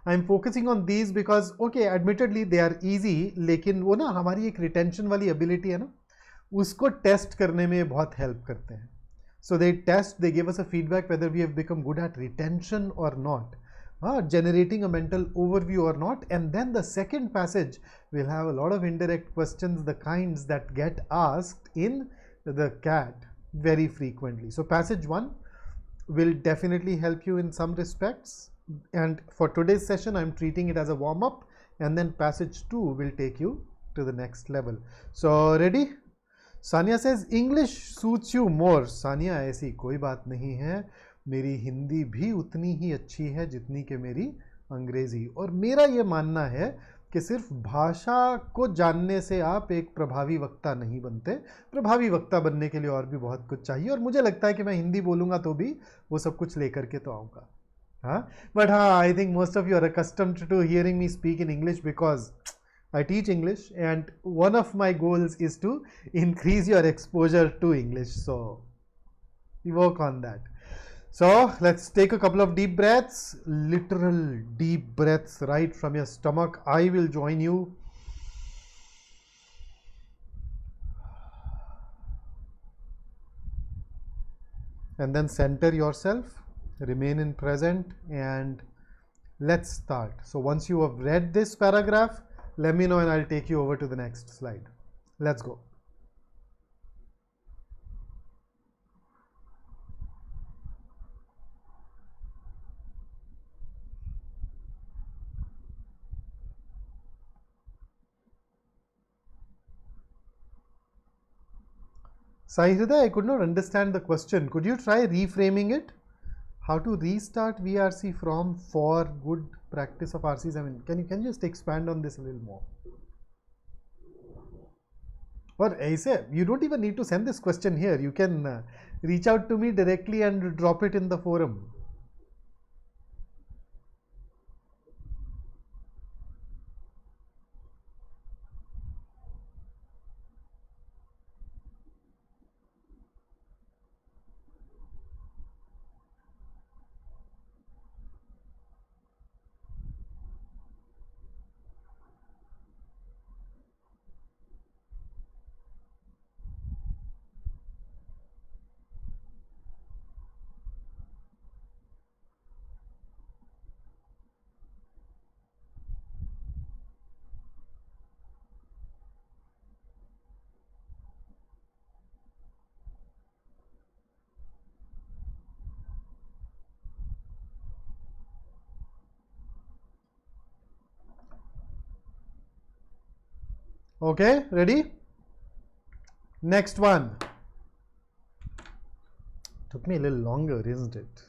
I am focusing on these because okay admittedly they are easy, लेकिन वो ना हमारी एक रिटेंशन वाली एबिलिटी है ना, उसको टेस्ट करने में बहुत हेल्प करते हैं. So they give us a feedback whether we have become good at retention or not, generating a mental overview or not. And then the second passage will have a lot of indirect questions, the kinds that get asked in the CAT very frequently. So passage 1 will definitely help you in some respects, and for today's session I'm treating it as a warm up, and then passage 2 will take you to the next level. So ready? Sania says English suits you more. Sania ऐसी कोई बात नहीं है, मेरी हिंदी भी उतनी ही अच्छी है जितनी कि मेरी अंग्रेजी. और मेरा ये मानना है कि सिर्फ भाषा को जानने से आप एक प्रभावी वक्ता नहीं बनते. प्रभावी वक्ता बनने के लिए और भी बहुत कुछ चाहिए, और मुझे लगता है कि मैं हिंदी बोलूँगा तो भी वो सब कुछ लेकर के तो आऊँगा. हाँ, बट हाँ, I think most of you are accustomed to hearing me speak in English because I teach English, and one of my goals is to increase your exposure to English. So we work on that. So let's take a couple of deep breaths, literal deep breaths right from your stomach. I will join you. And then center yourself, remain in present, and let's start. So once you have read this paragraph, let me know and I'll take you over to the next slide. Let's go. Sai Hriday, I could not understand the question. Could you try reframing it? How to restart VRC from for good practice of RCs? I mean, can you just expand on this a little more? Or aise, you don't even need to send this question here. You can reach out to me directly and drop it in the forum. Okay, ready? Next one. Took me a little longer, isn't it?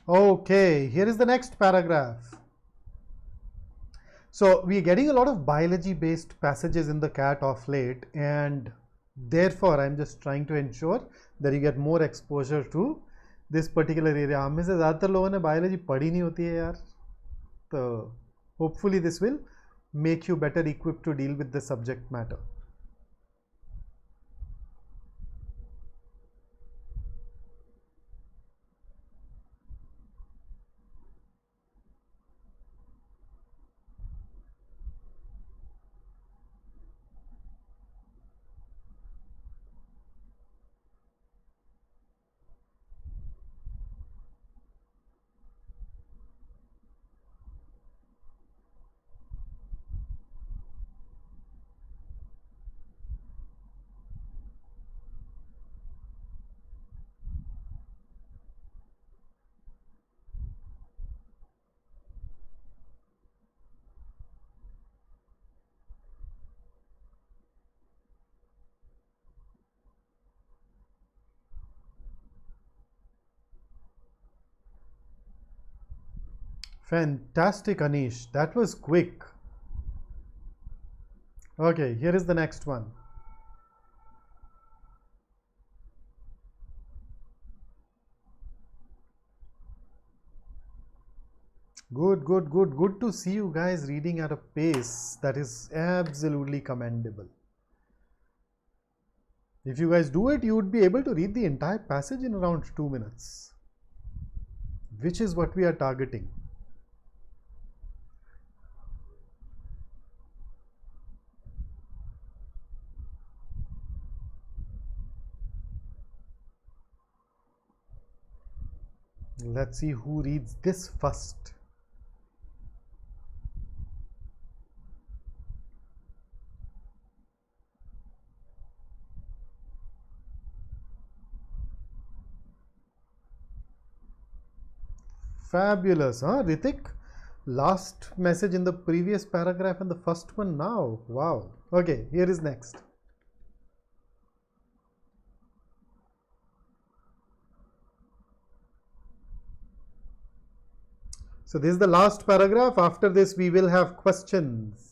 Okay, here is the next paragraph. So we are getting a lot of biology based passages in the CAT of late, and therefore I'm just trying to ensure that you get more exposure to this particular area. हम में से ज़्यादातर लोगों ने biology पढ़ी नहीं होती है यार, तो hopefully this will make you better equipped to deal with the subject matter. Fantastic, Anish. That was quick. Okay, here is the next one. Good, good, good. Good to see you guys reading at a pace that is absolutely commendable. If you guys do it, you would be able to read the entire passage in around 2 minutes, which is what we are targeting. Let's see who reads this first. Fabulous, huh, Ritik? Last message in the previous paragraph and the first one now. Wow. Okay, here is next. So this is the last paragraph. After this, we will have questions.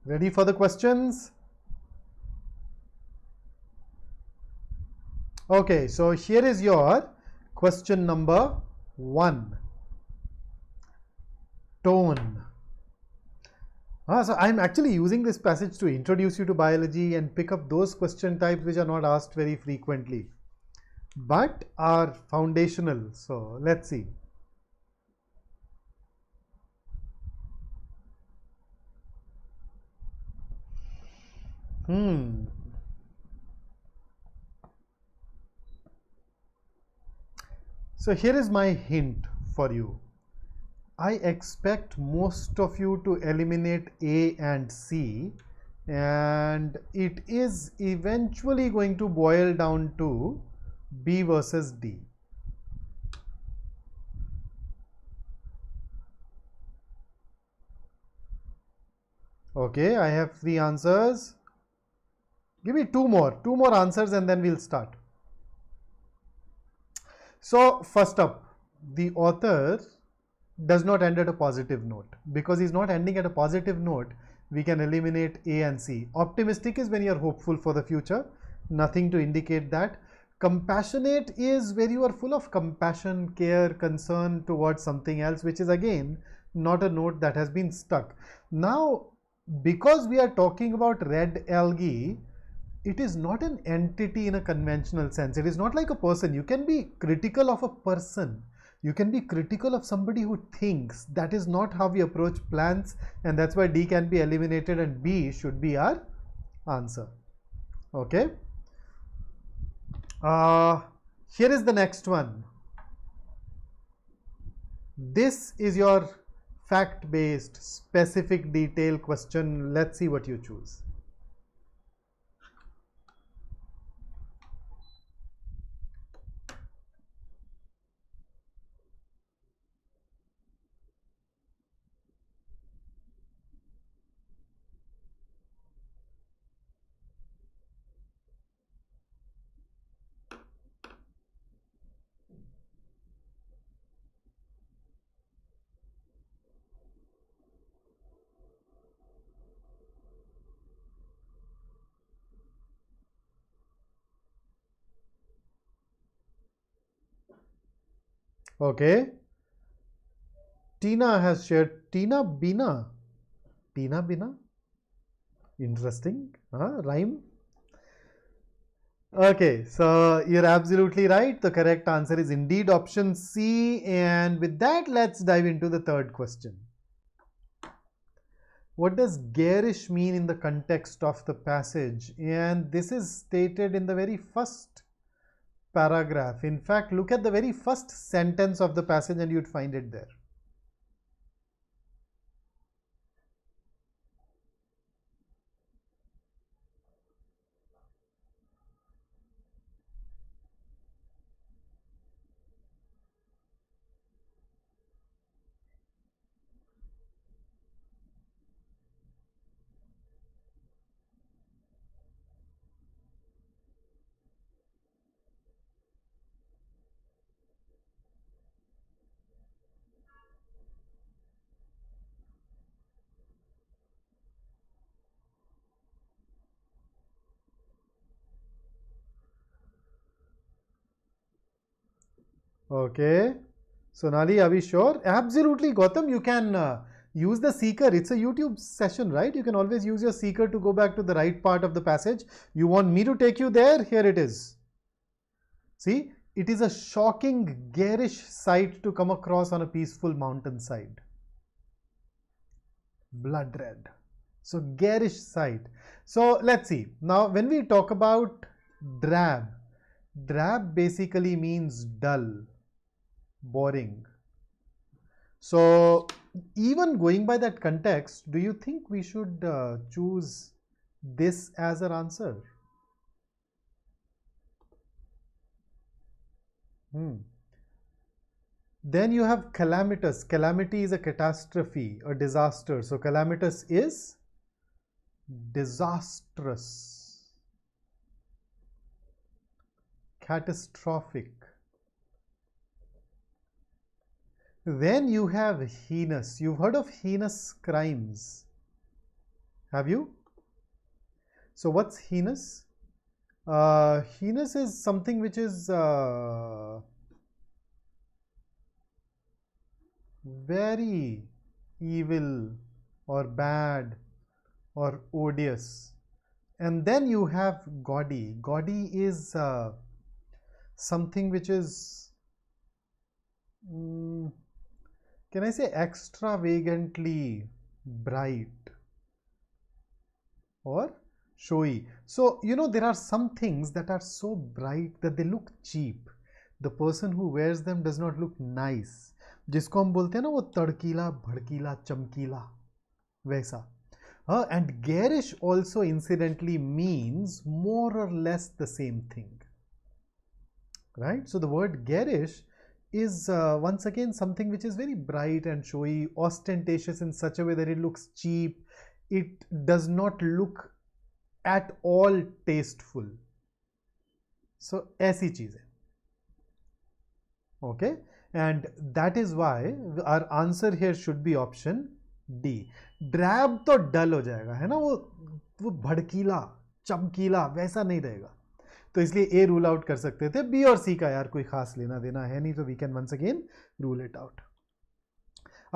Ready for the questions? Okay, so here is your question number 1. Tone. So I'm actually using this passage to introduce you to biology and pick up those question types which are not asked very frequently, but are foundational. So let's see. So here is my hint for you. I expect most of you to eliminate A and C, and it is eventually going to boil down to B versus D. Okay, I have 3 answers. Give me two more answers and then we'll start. So first up, the author does not end at a positive note. Because he's not ending at a positive note, we can eliminate A and C. Optimistic is when you're hopeful for the future, nothing to indicate that. Compassionate is where you are full of compassion, care, concern towards something else, which is again not a note that has been stuck. Now, because we are talking about red algae, it is not an entity in a conventional sense. It is not like a person. You can be critical of a person. You can be critical of somebody who thinks. That is not how we approach plants, and that's why D can be eliminated and B should be our answer. Okay. Here is the next one. This is your fact-based, specific detail question. Let's see what you choose. Okay. Tina has shared. Tina Bina. Tina Bina. Interesting. Rhyme. Okay, so you're absolutely right. The correct answer is indeed option C. And with that, let's dive into the third question. what does garish mean in the context of the passage? And this is stated in the very first paragraph. In fact, look at the very first sentence of the passage and you'd find it there. Okay, Sonali, are we sure? Absolutely, Gautam, you can use the seeker. It's a YouTube session, right? You can always use your seeker to go back to the right part of the passage. You want me to take you there? Here it is. See, it is a shocking, garish sight to come across on a peaceful mountainside. Blood red. So, garish sight. So, let's see. Now, when we talk about drab, drab basically means dull, boring. So, even going by that context, do you think we should choose this as our answer? Then you have calamitous. Calamity is a catastrophe, a disaster. So, calamitous is disastrous, catastrophic. Then you have heinous. You've heard of heinous crimes, have you? So what's heinous? Heinous is something which is very evil or bad or odious. And then you have gaudy. Gaudy is something which is, can I say, extravagantly bright or showy. So, you know, there are some things that are so bright that they look cheap. The person who wears them does not look nice. जिसको हम बोलते हैं ना वो तड़कीला भड़कीला चमकीला वैसा. And garish also incidentally means more or less the same thing, right? So the word garish is once again something which is very bright and showy, ostentatious in such a way that it looks cheap. It does not look at all tasteful. So ऐसी चीज है. Okay, and that is why our answer here should be option D. Drab तो डल हो जाएगा, है ना, वो भड़कीला चमकीला वैसा नहीं रहेगा, तो इसलिए ए रूल आउट कर सकते थे. बी और सी का यार कोई खास लेना देना है नहीं, तो we can once again rule it out.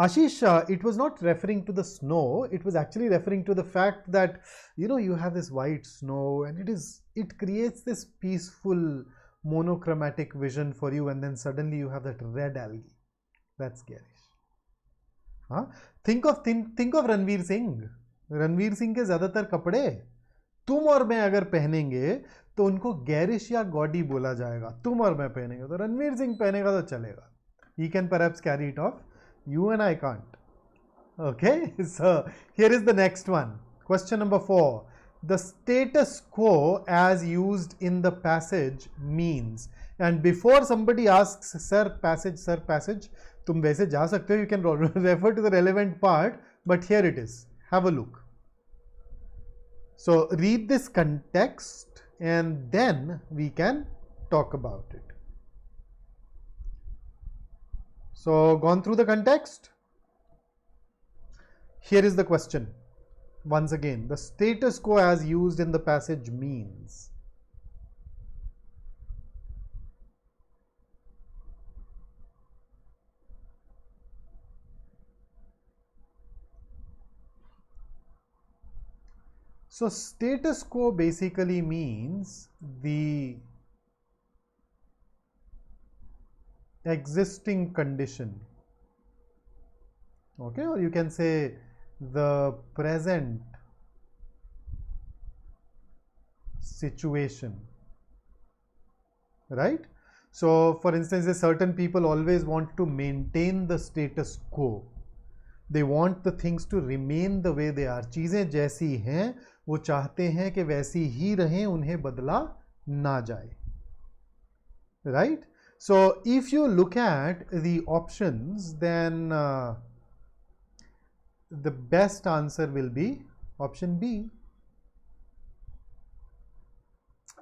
Ashish, it was not referring to the snow, it was actually referring to the fact that, you know, you have this white snow and it creates this peaceful monochromatic vision for you, and then suddenly you have that red algae. That's garish. हाँ, think of Ranveer Singh. Ranveer Singh के ज्यादातर कपड़े तुम और मैं अगर पहनेंगे तो उनको गैरिश या गॉडी बोला जाएगा. तुम और मैं पहनेंगे तो रणवीर सिंह पहनेगा तो चलेगा. He can perhaps carry it off. You and I can't. Okay, so here is the next one. Question number 4. The status quo as used in the passage means. And before somebody asks, sir passage, तुम वैसे जा सकते हो, you can refer to the relevant part, but here it is. Have a look. So read this context and then we can talk about it. So gone through the context. Here is the question. Once again, the status quo as used in the passage means. So status quo basically means the existing condition. Okay, or you can say the present situation, right? So for instance, certain people always want to maintain the status quo. They want the things to remain the way they are. चीजें जैसी हैं वो चाहते हैं कि वैसी ही रहें, उन्हें बदला ना जाए, right? So if you look at the options, then the best answer will be option B,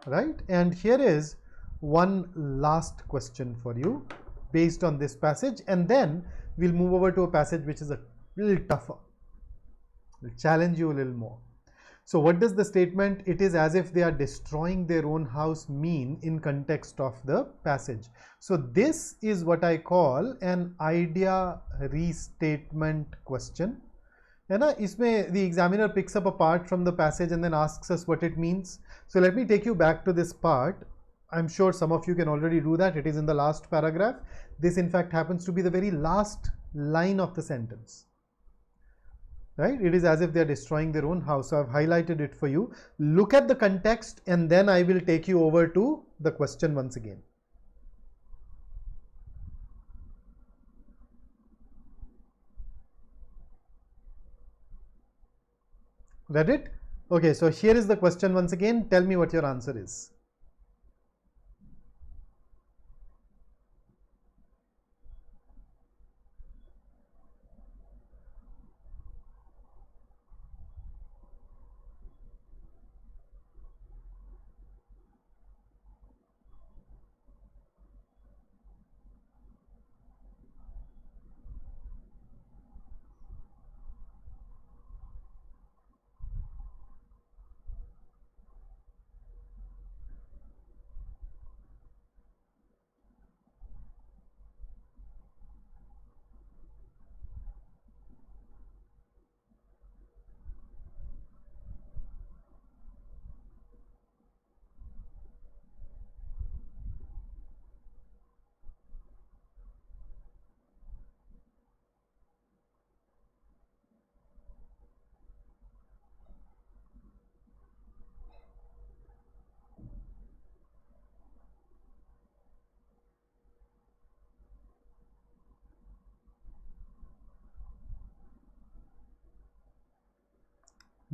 right? And here is one last question for you based on this passage, and then we'll move over to a passage which is a little tougher. Will challenge you a little more. So what does the statement, it is as if they are destroying their own house, mean in context of the passage? So this is what I call an idea restatement question. है ना, इसमें the examiner picks up a part from the passage and then asks us what it means. So let me take you back to this part. I'm sure some of you can already do that. It is in the last paragraph. This in fact happens to be the very last line of the sentence, right? It is as if they are destroying their own house. So I've highlighted it for you. Look at the context and then I will take you over to the question once again. Read it? Okay, so here is the question once again. Tell me what your answer is.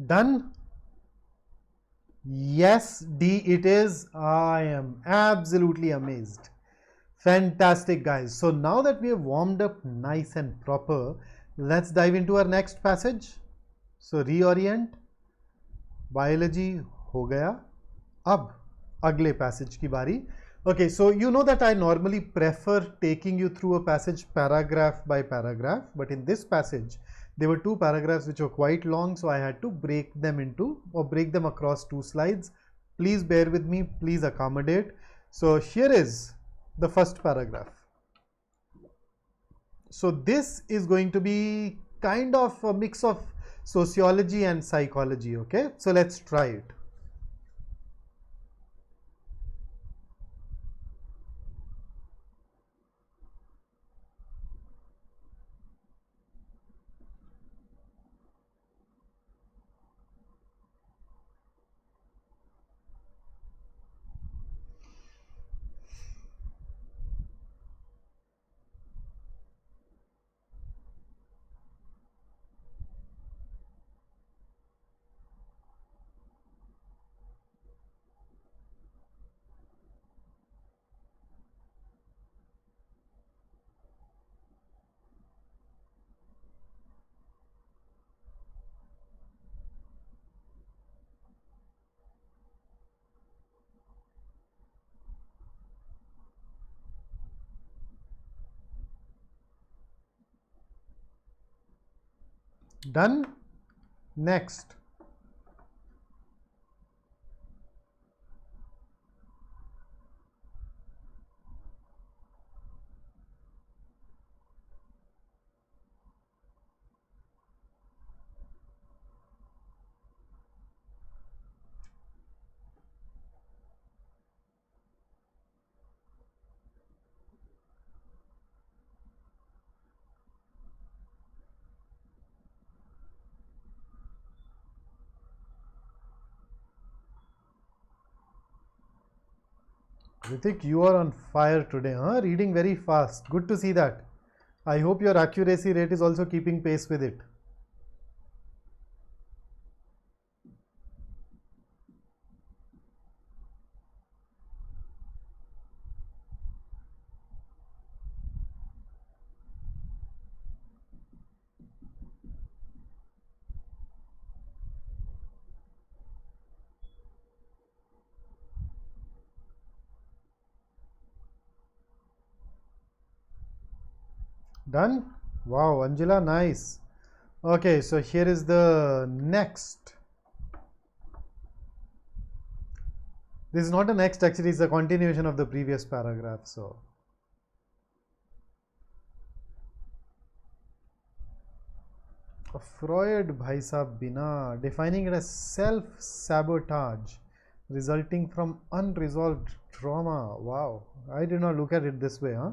Done? Yes, D it is. I am absolutely amazed. Fantastic, guys. So now that we have warmed up nice and proper, let's dive into our next passage. So reorient. Biology हो गया. अब अगले passage की बारी. Okay, so you know that I normally prefer taking you through a passage paragraph by paragraph, but in this passage there were two paragraphs which were quite long, so I had to break them across two slides. Please bear with me, please accommodate. So here is the first paragraph. So this is going to be kind of a mix of sociology and psychology, okay? So let's try it. Done? Next. Ritik, you are on fire today, huh? Reading very fast. Good to see that. I hope your accuracy rate is also keeping pace with it. Done? Wow, Angela, nice. Okay, so here is the next. This is not a next, actually, it's a continuation of the previous paragraph. So, Freud, bhai sahab, bina, defining it as self-sabotage resulting from unresolved trauma. Wow, I did not look at it this way, huh?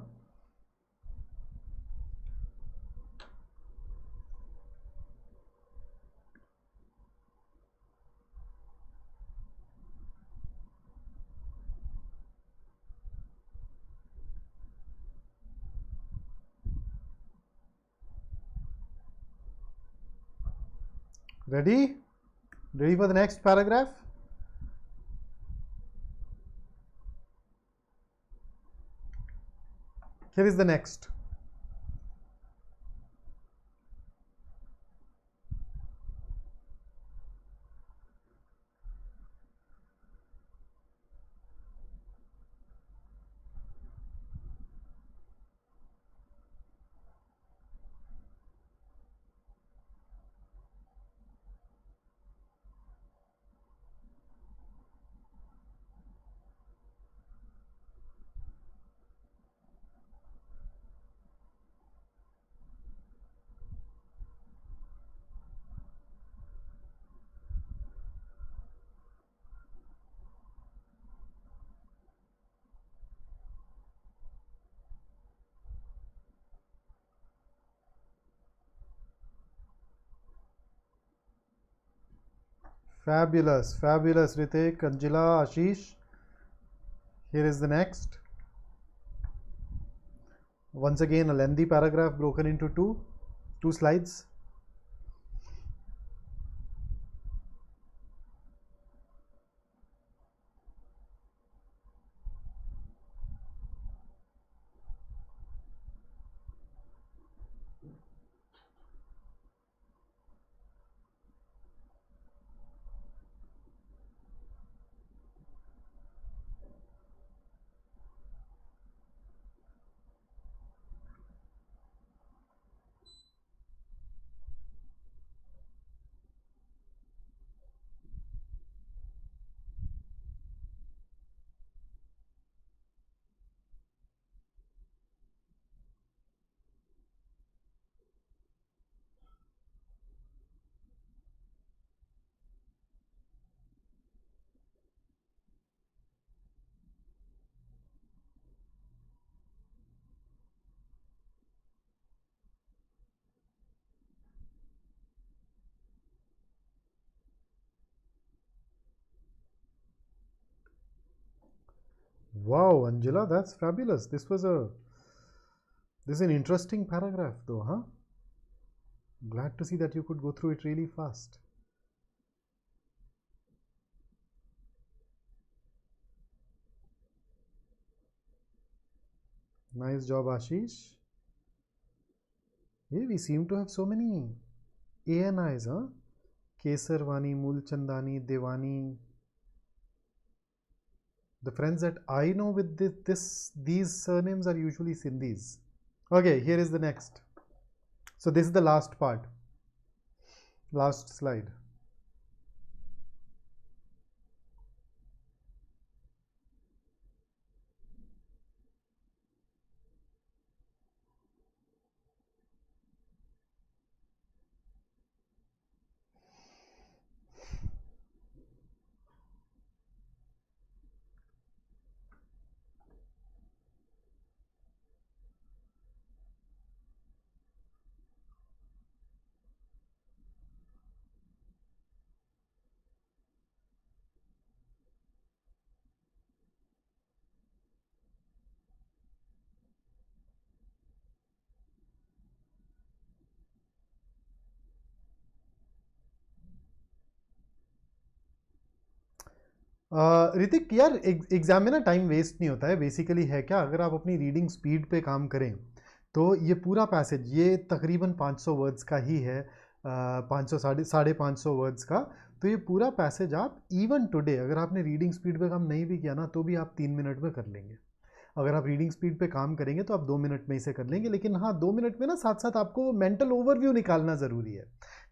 Ready? Ready for the next paragraph? Here is the next. Fabulous, fabulous, Ritik, Anjila, Ashish. Here is the next. Once again, a lengthy paragraph broken into two slides. Wow, Angela, that's fabulous. This is an interesting paragraph though, huh? Glad to see that you could go through it really fast. Nice job, Ashish. Hey, we seem to have so many ANIs, huh? Kesarwani, Mulchandani, Devani. The friends that I know with these surnames are usually Sindhis. Okay, here is the next. So this is the last part. Last slide. Hrithik यार exam में ना time waste नहीं होता है, basically है क्या, अगर आप अपनी रीडिंग स्पीड पे काम करें तो ये पूरा पैसेज ये तकरीबन 500 वर्ड्स का ही है, 500 साढ़े 500 वर्ड्स का। तो ये पूरा पैसेज आप इवन टुडे अगर आपने रीडिंग स्पीड पे काम नहीं भी किया ना तो भी आप 3 मिनट में कर लेंगे। अगर आप रीडिंग स्पीड पे काम करेंगे तो आप 2 मिनट में इसे कर लेंगे, लेकिन हाँ 2 मिनट में ना साथ साथ आपको मेंटल ओवरव्यू निकालना ज़रूरी है।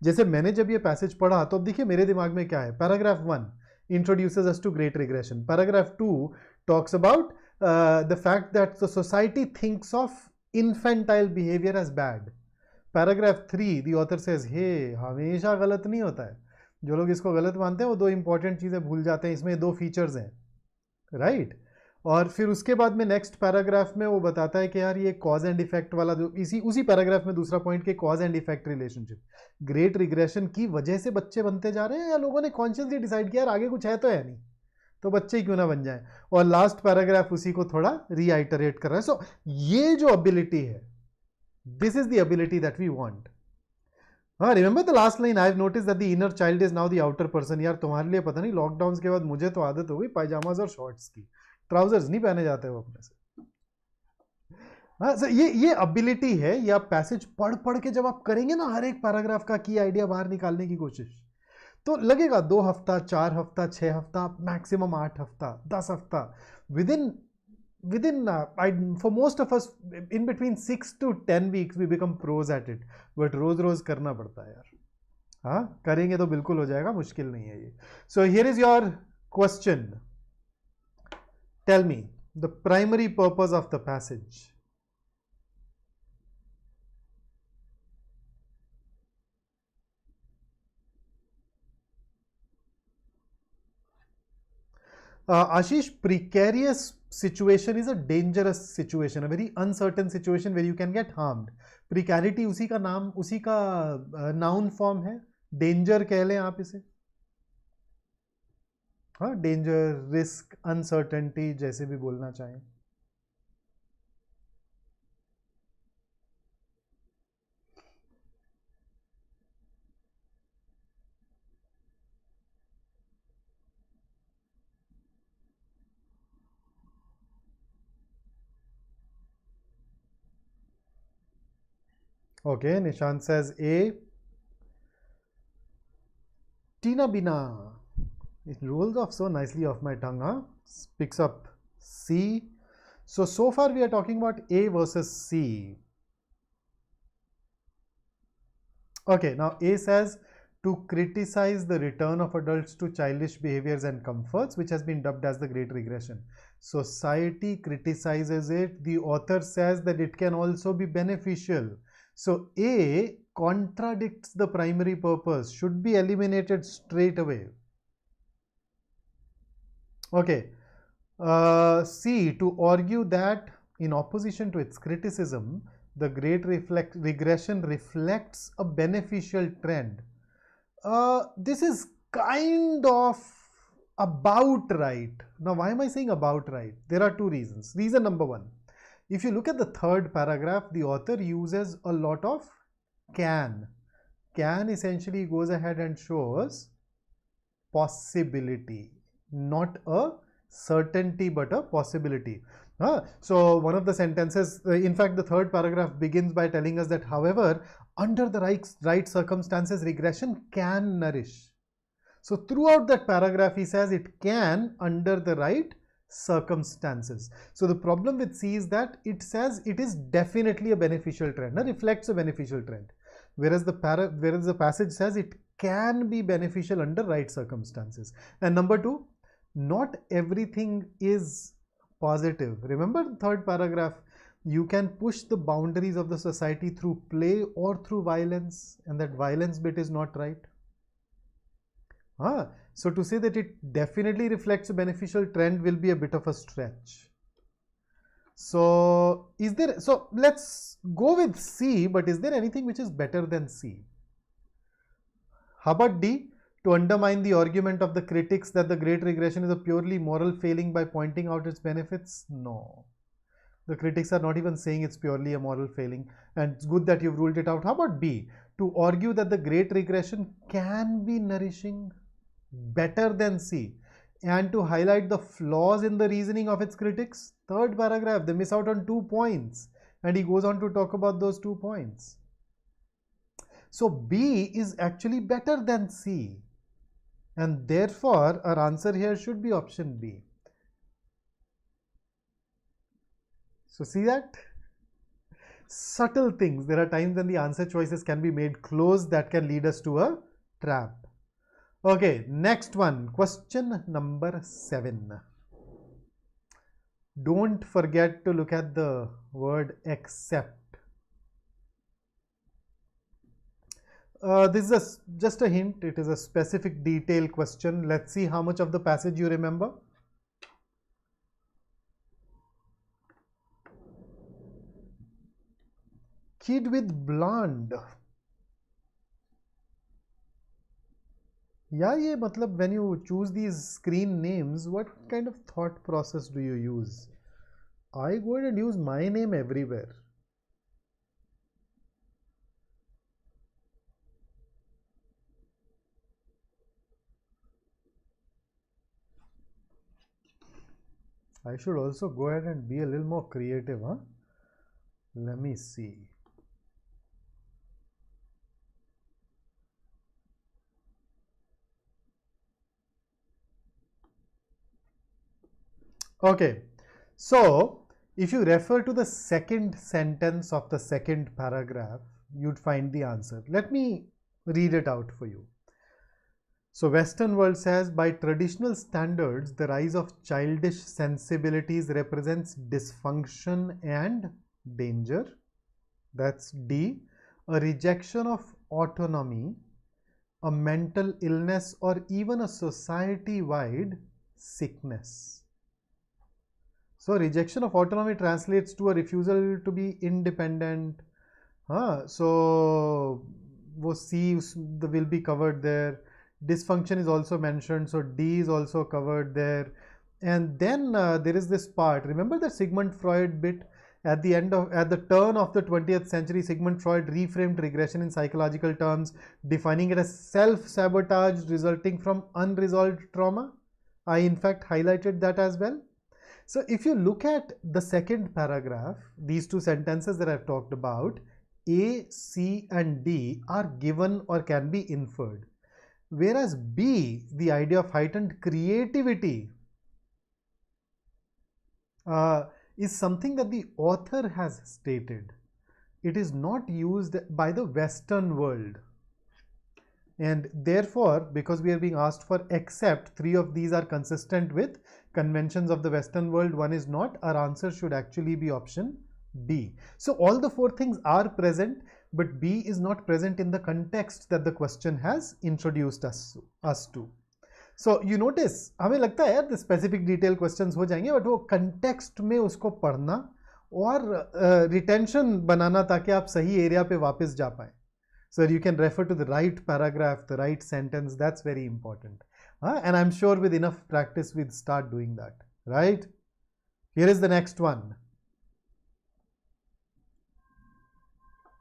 जैसे मैंने जब ये पैसेज पढ़ा तो अब देखिए मेरे दिमाग में क्या है, paragraph 1 introduces us to great regression. Paragraph 2 talks about the fact that the society thinks of infantile behavior as bad. Paragraph 3 the author says hey हमेशा गलत नहीं होता है, जो लोग इसको गलत मानते हैं वो 2 इंपॉर्टेंट चीज़ें भूल जाते हैं, इसमें 2 फीचर्स हैं, राइट। और फिर उसके बाद में नेक्स्ट पैराग्राफ में वो बताता है कि यार ये कॉज एंड इफेक्ट वाला जो उसी पैराग्राफ में दूसरा पॉइंट के cause and effect relationship, great regression की वजह से बच्चे बनते जा रहे हैं या लोगों ने कॉन्शियसली डिसाइड किया यार आगे कुछ है तो है नहीं, तो बच्चे ही क्यों ना बन जाए। और लास्ट पैराग्राफ उसी को थोड़ा रीआइटरेट कर रहा है। सो ये जो एबिलिटी है, this is the ability that we want. हाँ, remember the last line, I have notice that the inner child is now the outer person. यार तुम्हारे लिए पता नहीं लॉकडाउन के बाद मुझे तो आदत हो गई पायजामाज और शॉर्ट्स की, ट्राउजर्स नहीं पहने जाते वो अपने से। हाँ, so ये एबिलिटी है, ये आप पैसेज पढ़ पढ़ के जब आप करेंगे ना हर एक पैराग्राफ का की आइडिया बाहर निकालने की कोशिश, तो लगेगा 2 हफ्ता 4 हफ्ता 6 हफ्ता मैक्सिमम 8 हफ्ता 10 हफ्ता, within for most of us in between 6 to 10 weeks we become pros at it, but रोज रोज करना पड़ता है यार। हाँ, करेंगे तो बिल्कुल हो जाएगा, मुश्किल नहीं है ये। So here is your question. Tell me the primary purpose of the passage. Ashish, precarious situation is a dangerous situation, a very uncertain situation where you can get harmed. Precarity उसी का नाम, उसी का noun form है, danger कह लें आप इसे। हाँ, डेंजर, रिस्क, अनसर्टेनिटी, जैसे भी बोलना चाहें। Okay, Nishant says A. Tina Bina, it rolls off so nicely off my tongue, huh? Picks up C. So far we are talking about A versus C. Okay, now A says to criticize the return of adults to childish behaviors and comforts, which has been dubbed as the Great Regression. Society criticizes it. The author says that it can also be beneficial. So A contradicts the primary purpose, should be eliminated straight away. Okay. C, to argue that in opposition to its criticism, the Great Regression reflects a beneficial trend. This is kind of about right. Now, why am I saying about right? There are 2 reasons. Reason number 1, if you look at the third paragraph, the author uses a lot of can. Can essentially goes ahead and shows possibility, not a certainty but a possibility. So one of the sentences, in fact the third paragraph begins by telling us that however under the right circumstances regression can nourish. So throughout that paragraph he says it can under the right circumstances. So the problem with C is that it says it is definitely a beneficial trend, reflects a beneficial trend, whereas the passage says it can be beneficial under right circumstances. And number 2, not everything is positive. Remember the third paragraph, you can push the boundaries of the society through play or through violence, and that violence bit is not right. So to say that it definitely reflects a beneficial trend will be a bit of a stretch. So let's go with C, but is there anything which is better than C? How about D? To undermine the argument of the critics that the Great Regression is a purely moral failing by pointing out its benefits? No. The critics are not even saying it's purely a moral failing, and it's good that you've ruled it out. How about B? To argue that the Great Regression can be nourishing? Better than C. and to highlight the flaws in the reasoning of its critics. Third paragraph, they miss out on 2 points, and he goes on to talk about those 2 points. So B is actually better than C, and therefore our answer here should be option B. So see that? Subtle things. There are times when the answer choices can be made close that can lead us to a trap. Okay, next one, question number 7. Don't forget to look at the word except. This is just a hint. It is a specific detail question. Let's see how much of the passage you remember. Kid with blonde. Yeah, ये मतलब when you choose these screen names, what kind of thought process do you use? I go ahead and use my name everywhere. I should also go ahead and be a little more creative, huh? Let me see. Okay, so if you refer to the second sentence of the second paragraph, you'd find the answer. Let me read it out for you. So Western world says, by traditional standards, the rise of childish sensibilities represents dysfunction and danger. That's D. A rejection of autonomy, a mental illness, or even a society-wide sickness. So rejection of autonomy translates to a refusal to be independent. So C will be covered there. Dysfunction is also mentioned, so D is also covered there. And then there is this part. Remember the Sigmund Freud bit? At the turn of the 20th century, Sigmund Freud reframed regression in psychological terms, defining it as self-sabotage resulting from unresolved trauma. I in fact highlighted that as well. So if you look at the second paragraph, these 2 sentences that I've talked about, A, C and D are given or can be inferred. Whereas B, the idea of heightened creativity, is something that the author has stated. It is not used by the Western world. And therefore, because we are being asked for except, 3 of these are consistent with conventions of the Western world, 1 is not, our answer should actually be option B. So all the 4 things are present, but B is not present in the context that the question has introduced us to. So you notice, हमें लगता है यार specific detail questions हो जाएंगे, but वो context में उसको पढ़ना और retention बनाना ताकि आप सही area पे वापस जा पाए. So you can refer to the right paragraph, the right sentence. That's very important. And I'm sure with enough practice, we'll start doing that, right? Here is the next one.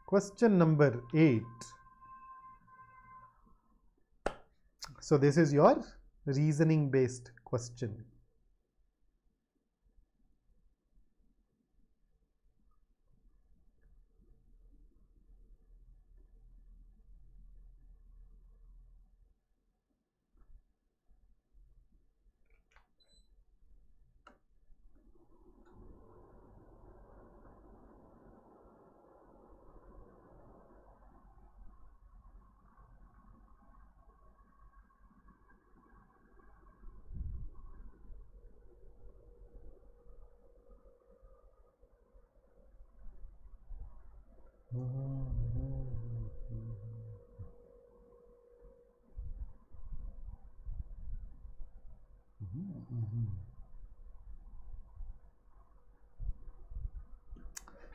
Question number 8. So this is your reasoning based question.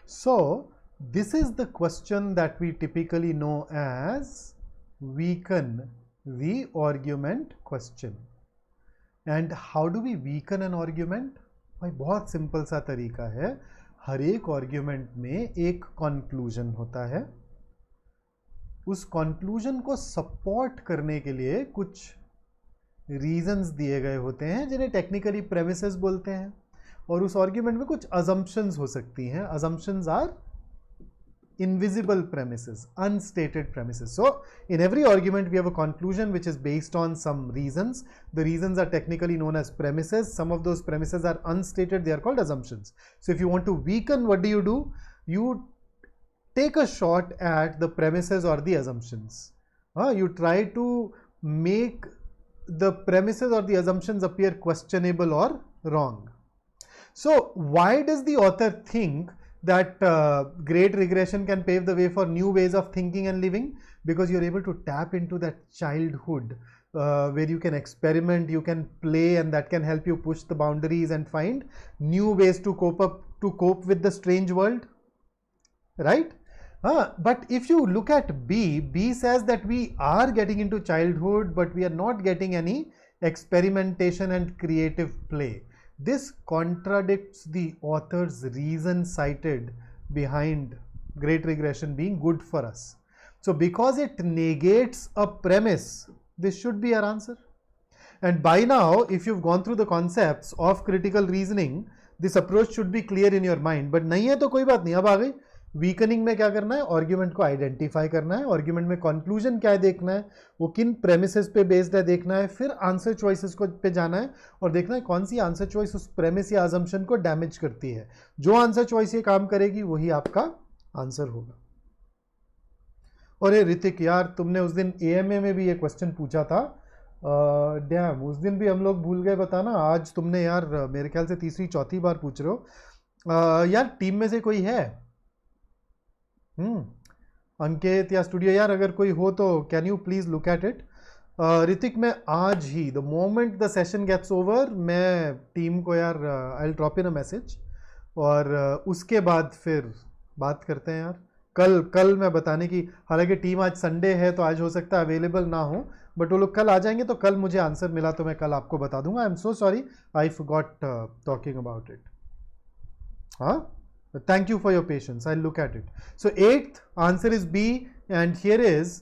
So this is the question that we typically know as weaken the argument question. And how do we weaken an argument? भाई बहुत simple सा तरीका है. हर एक argument में एक conclusion होता है. उस कंक्लूजन को सपोर्ट करने के लिए कुछ रीजंस दिए गए होते हैं जिन्हें टेक्निकली प्रेमिसेस बोलते हैं, और उस आर्ग्यूमेंट में कुछ अजम्पशंस हो सकती हैं. Assumptions are invisible premises, unstated premises. So in every argument we have a conclusion which is based on some reasons. The reasons are technically known as premises. Some of those premises are unstated, they are called assumptions. So if you want to weaken, what do? You take a shot at the premises or the assumptions. You try to make the premises or the assumptions appear questionable or wrong. So why does the author think that great regression can pave the way for new ways of thinking and living? Because you're able to tap into that childhood where you can experiment, you can play, and that can help you push the boundaries and find new ways to cope with the strange world, right? But if you look at B says that we are getting into childhood, but we are not getting any experimentation and creative play. This contradicts the author's reason cited behind great regression being good for us. So because it negates a premise, this should be our answer. And by now, if you've gone through the concepts of critical reasoning, this approach should be clear in your mind. But नहीं है तो कोई बात नहीं, अब आ गई. Weakening में क्या करना है? आर्ग्यूमेंट को आइडेंटिफाई करना है, आर्ग्यूमेंट में कंक्लूजन क्या है देखना है, वो किन प्रेमिसेस पे बेस्ड है देखना है, फिर आंसर चॉइसेस को पे जाना है और देखना है कौन सी आंसर चॉइस उस प्रेमिस या अजम्पशन को डैमेज करती है. जो आंसर चॉइस ये काम करेगी वही आपका आंसर होगा. और ये ऋतिक यार, तुमने उस दिन AMA में भी ये क्वेश्चन पूछा था. डैम, उस दिन भी हम लोग भूल गए बताना. आज तुमने यार मेरे ख्याल से तीसरी चौथी बार पूछ रहे हो. यार टीम में से कोई है? अंकित या स्टूडियो, यार अगर कोई हो तो can you please look at it. Hrithik, मैं आज ही the moment the session gets over मैं टीम को यार I will drop in a message, और उसके बाद फिर बात करते हैं यार. कल मैं बताने की, हालांकि टीम आज संडे है तो आज हो सकता है अवेलेबल ना हो, बट वो लोग कल आ जाएंगे तो कल मुझे आंसर मिला तो मैं कल आपको बता दूंगा. I am so sorry, I forgot talking about it. हाँ, thank you for your patience. I'll look at it. So 8th answer is B, and here is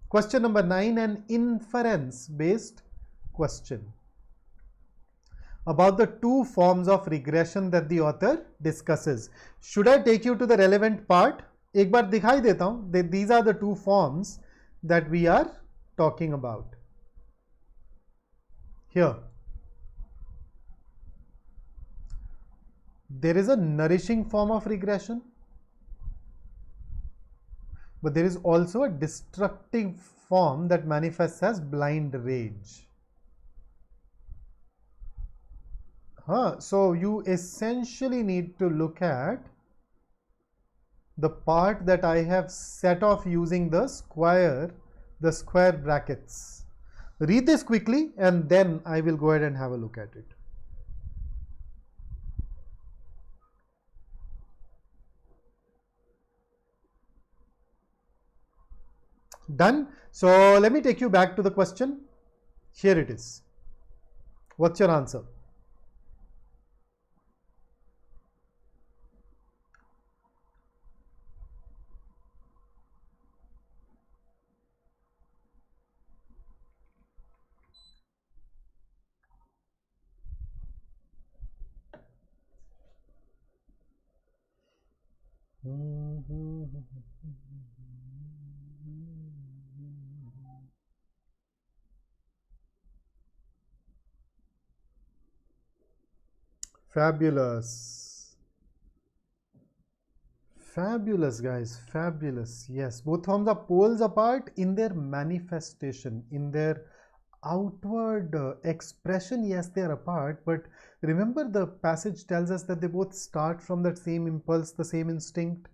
question number 9, an inference based question about the two forms of regression that the author discusses. Should I take you to the relevant part? एक बार दिखाई देता हूं. These are the two forms that we are talking about here. There is a nourishing form of regression, but there is also a destructive form that manifests as blind rage. So you essentially need to look at the part that I have set off using the square brackets. Read this quickly and then I will go ahead and have a look at it. Done. So let me take you back to the question. Here it is. What's your answer? Fabulous. Fabulous, guys. Fabulous. Yes, both forms are poles apart in their manifestation, in their outward expression. Yes, they are apart, but remember the passage tells us that they both start from that same impulse, the same instinct.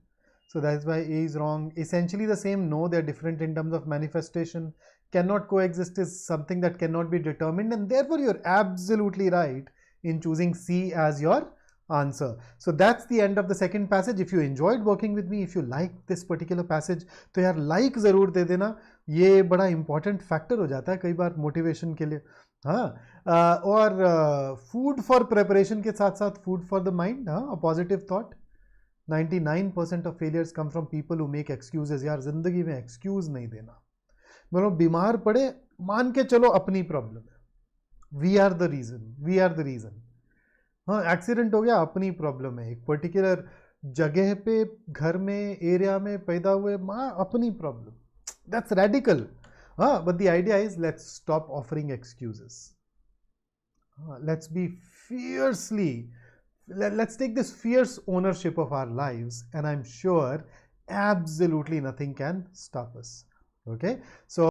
So that's why A is wrong. Essentially the same. No, they're different in terms of manifestation. Cannot coexist is something that cannot be determined, and therefore you're absolutely right in choosing C as your answer. So that's the end of the second passage. If you enjoyed working with me, if you like this particular passage, तो यार like ज़रूर दे देना. ये बड़ा important factor हो जाता है कई बार motivation के लिए. हाँ, और food for preparation के साथ साथ food for the mind. हाँ, a positive thought. 99% of failures come from people who make excuses. यार जिंदगी में excuse नहीं देना. मतलब बीमार पड़े, मान के चलो अपनी प्रॉब्लम है, वी आर द रीजन। हाँ, एक्सीडेंट हो गया, अपनी प्रॉब्लम है। एक पर्टिकुलर जगह पे, घर में, एरिया में पैदा हुए, माँ अपनी प्रॉब्लम। That's radical. हाँ, but the idea is let's stop offering excuses. Let's be fiercely, let's take this fierce ownership of our lives, and I'm sure absolutely nothing can stop us. Okay, so